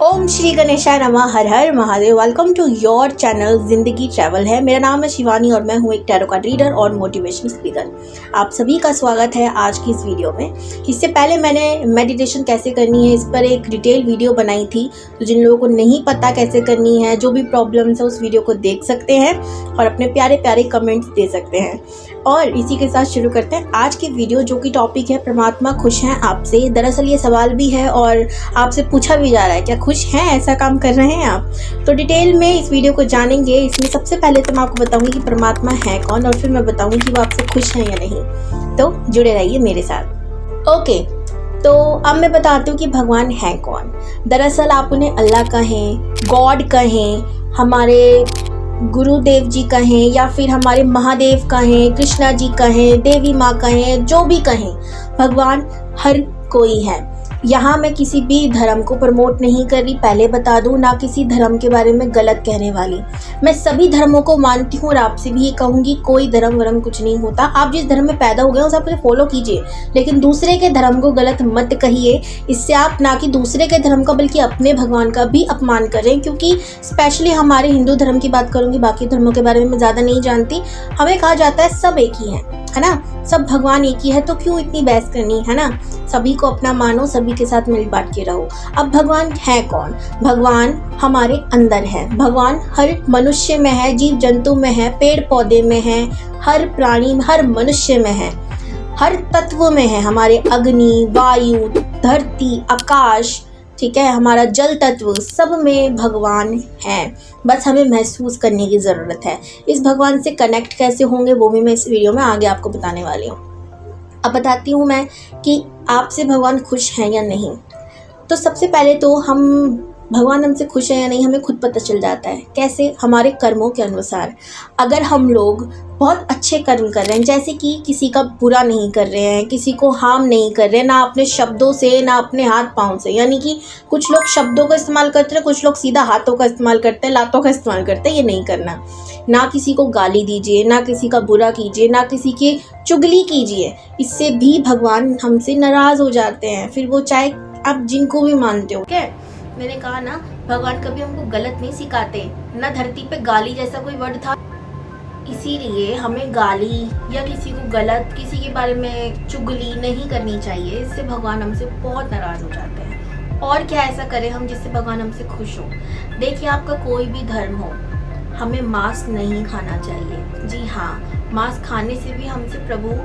ओम श्री गणेशाय नमः। हर हर Mahadev. Welcome to your channel जिंदगी ट्रैवल है। मेरा नाम है शिवानी और मैं हूँ एक टैरो कार्ड रीडर और मोटिवेशनल स्पीकर। आप सभी का स्वागत है आज की इस वीडियो में। इससे पहले मैंने मेडिटेशन कैसे करनी है इस पर एक डिटेल वीडियो बनाई थी, तो जिन लोगों को नहीं पता कैसे करनी है, जो भी प्रॉब्लम्स है, उस वीडियो को देख सकते हैं और अपने प्यारे प्यारे कमेंट्स दे सकते हैं। और इसी के साथ शुरू करते हैं आज की वीडियो, जो कि टॉपिक है परमात्मा खुश हैं आपसे। दरअसल ये सवाल भी है और आपसे पूछा भी जा रहा है, क्या खुश हैं, ऐसा काम कर रहे हैं आप? तो डिटेल में इस वीडियो को जानेंगे। इसमें सबसे पहले तो मैं आपको बताऊंगी कि परमात्मा है कौन, और फिर मैं बताऊंगी कि वो आपसे खुश हैं या नहीं। तो जुड़े रहिए मेरे साथ। ओके, तो अब मैं बताती हूँ कि भगवान है कौन। दरअसल आप उन्हें अल्लाह कहें, गॉड कहें, हमारे गुरुदेव जी कहें, या फिर हमारे महादेव कहें, कृष्णा जी कहें, देवी माँ कहें, जो भी कहें, भगवान हर कोई है। यहाँ मैं किसी भी धर्म को प्रमोट नहीं कर रही, पहले बता दूँ, ना किसी धर्म के बारे में गलत कहने वाली। मैं सभी धर्मों को मानती हूँ और आपसे भी ये कहूँगी, कोई धर्म वरम कुछ नहीं होता। आप जिस धर्म में पैदा हो गए उसे आप फॉलो कीजिए, लेकिन दूसरे के धर्म को गलत मत कहिए। इससे आप ना कि दूसरे के धर्म का बल्कि अपने भगवान का भी अपमान करें। क्योंकि स्पेशली हमारे हिंदू धर्म की बात करूँगी, बाकी धर्मों के बारे में मैं ज़्यादा नहीं जानती। हमें कहा जाता है सब एक ही है ना, सब भगवान एक ही है, तो क्यों इतनी बहस करनी है ना। सभी को अपना मानो, सभी के साथ मिल बांट के रहो। अब भगवान है कौन? भगवान हमारे अंदर है। भगवान हर मनुष्य में है, जीव जंतु में है, पेड़ पौधे में है, हर प्राणी, हर मनुष्य में है, हर तत्व में है। हमारे अग्नि, वायु, धरती, आकाश, ठीक है, हमारा जल तत्व, सब में भगवान है। बस हमें महसूस करने की ज़रूरत है। इस भगवान से कनेक्ट कैसे होंगे वो भी मैं इस वीडियो में आगे आपको बताने वाली हूँ। अब बताती हूँ मैं कि आपसे भगवान खुश हैं या नहीं। तो सबसे पहले तो भगवान हमसे खुश है या नहीं हमें खुद पता चल जाता है। कैसे? हमारे कर्मों के अनुसार। अगर हम लोग बहुत अच्छे कर्म कर रहे हैं, जैसे कि किसी का बुरा नहीं कर रहे हैं, किसी को हार्म नहीं कर रहे हैं, ना अपने शब्दों से ना अपने हाथ पाँव से, यानी कि कुछ लोग शब्दों का इस्तेमाल करते हैं, कुछ लोग सीधा हाथों का इस्तेमाल करते हैं, लातों का इस्तेमाल करते हैं। ये नहीं करना। ना किसी को गाली दीजिए, ना किसी का बुरा कीजिए, ना किसी की चुगली कीजिए। इससे भी भगवान हमसे नाराज़ हो जाते हैं। फिर वो चाहे आप जिनको भी मानते हो। क्या मैंने कहा ना, भगवान कभी हमको गलत नहीं सिखाते। ना धरती पे गाली जैसा कोई वर्ड था, इसीलिए हमें गाली या किसी को गलत, किसी के बारे में चुगली नहीं करनी चाहिए। इससे भगवान हमसे बहुत नाराज़ हो जाते हैं। और क्या ऐसा करें हम जिससे भगवान हमसे खुश हो? देखिए, आपका कोई भी धर्म हो, हमें मांस नहीं खाना चाहिए। जी हाँ, मांस खाने से भी हमसे प्रभु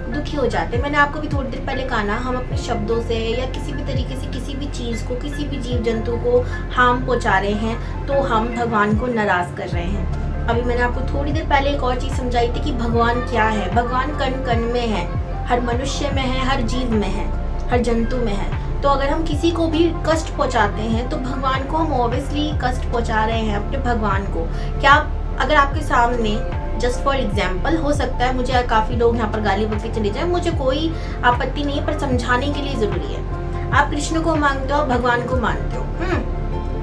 दुखी हो जाते हैं। मैंने आपको भी थोड़ी देर पहले कहा ना, हम अपने शब्दों से या किसी भी तरीके से किसी भी चीज़ को, किसी भी जीव जंतु को हार्म पहुंचा रहे हैं, तो हम भगवान को नाराज़ कर रहे हैं। अभी मैंने आपको थोड़ी देर पहले एक और चीज़ समझाई थी कि भगवान क्या है। भगवान कण कण में है, हर मनुष्य में है, हर जीव में है, हर जंतु में है। तो अगर हम किसी को भी कष्ट पहुँचाते हैं तो भगवान को हम ऑब्वियसली कष्ट पहुँचा रहे हैं, अपने भगवान को। क्या अगर आपके सामने, जस्ट फॉर एग्जाम्पल, हो सकता है मुझे काफ़ी लोग यहाँ पर गाली बक के चले जाए, मुझे कोई आपत्ति नहीं है, पर समझाने के लिए ज़रूरी है। आप कृष्ण को मानते हो, भगवान को मानते हो,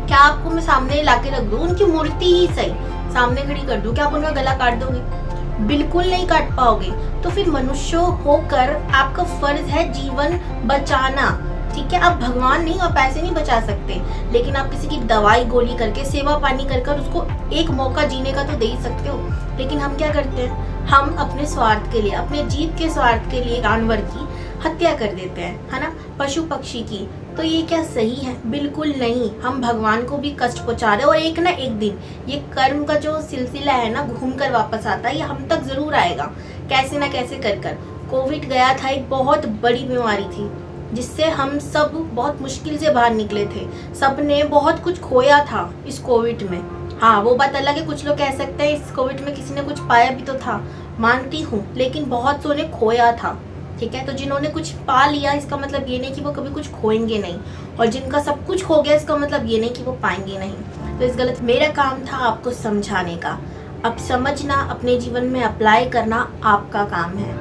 क्या आपको मैं सामने ला के रख दूँ, उनकी मूर्ति ही सही सामने खड़ी कर दूँ, क्या आप उनका गला काट दोगे? बिल्कुल नहीं काट पाओगे। तो फिर मनुष्य होकर आपका फर्ज है जीवन बचाना, ठीक है। आप भगवान नहीं और पैसे नहीं बचा सकते, लेकिन आप किसी की दवाई गोली करके, सेवा पानी कर कर उसको एक मौका जीने का तो दे ही सकते हो। लेकिन हम क्या करते हैं? हम अपने स्वार्थ के लिए, अपने जीव के स्वार्थ के लिए जानवर की हत्या कर देते हैं, है ना, पशु पक्षी की। तो ये क्या सही है? बिल्कुल नहीं। हम भगवान को भी कष्ट पहुंचा रहे हैं, और एक ना एक दिन ये कर्म का जो सिलसिला है ना, घूम कर वापस आता है। ये हम तक जरूर आएगा, कैसे ना कैसे कर कर। कोविड गया था, एक बहुत बड़ी बीमारी थी जिससे हम सब बहुत मुश्किल से बाहर निकले थे। सब ने बहुत कुछ खोया था इस कोविड में। हाँ, वो बात अलग है, कुछ लोग कह सकते हैं इस कोविड में किसी ने कुछ पाया भी तो था, मानती हूँ, लेकिन बहुत सो ने खोया था, ठीक है। तो जिन्होंने कुछ पा लिया, इसका मतलब ये नहीं कि वो कभी कुछ खोएंगे नहीं, और जिनका सब कुछ खो गया, इसका मतलब ये नहीं कि वो पाएंगे नहीं। तो इस गलत, मेरा काम था आपको समझाने का। अब समझना, अपने जीवन में अप्लाई करना आपका काम है।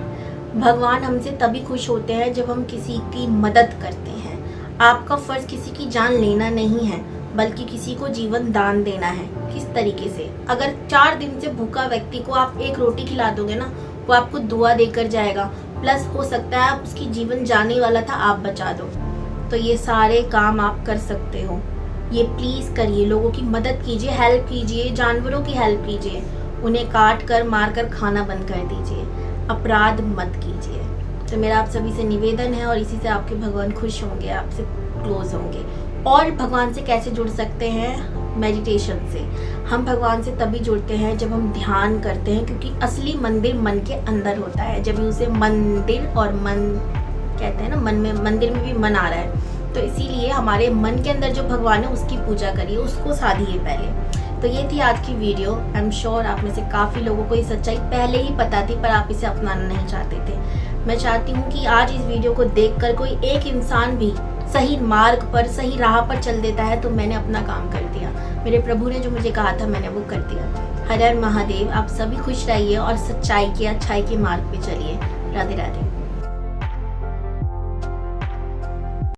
भगवान हमसे तभी खुश होते हैं जब हम किसी की मदद करते हैं। आपका फर्ज किसी की जान लेना नहीं है, बल्कि किसी को जीवन दान देना है। किस तरीके से? अगर 4 दिन से भूखा व्यक्ति को आप एक रोटी खिला दोगे ना, वो आपको दुआ देकर जाएगा, प्लस हो सकता है उसकी जीवन जाने वाला था, आप बचा दो। तो ये सारे काम आप कर सकते हो। ये प्लीज़ करिए, लोगों की मदद कीजिए, हेल्प कीजिए, जानवरों की हेल्प कीजिए, उन्हें काट कर मार कर खाना बंद कर दीजिए, अपराध मत कीजिए। तो मेरा आप सभी से निवेदन है और इसी से आपके भगवान खुश होंगे, आपसे क्लोज होंगे। और भगवान से कैसे जुड़ सकते हैं? मेडिटेशन से। हम भगवान से तभी जुड़ते हैं जब हम ध्यान करते हैं, क्योंकि असली मंदिर मन के अंदर होता है। जब उसे मंदिर और मन कहते हैं ना, मन में, मंदिर में भी मन आ रहा है, तो इसीलिए हमारे मन के अंदर जो भगवान है उसकी पूजा करिए, उसको साधिए पहले। तो ये थी आज की वीडियो। आई एम श्योर आप में से काफ़ी लोगों को ये सच्चाई पहले ही पता थी, पर आप इसे अपनाना नहीं चाहते थे। मैं चाहती हूँ कि आज इस वीडियो को देखकर कोई एक इंसान भी सही मार्ग पर, सही राह पर चल देता है तो मैंने अपना काम कर दिया। मेरे प्रभु ने जो मुझे कहा था मैंने वो कर दिया। हर हर महादेव। आप सभी खुश रहिए और सच्चाई के, अच्छाई के मार्ग पे चलिए। राधे राधे।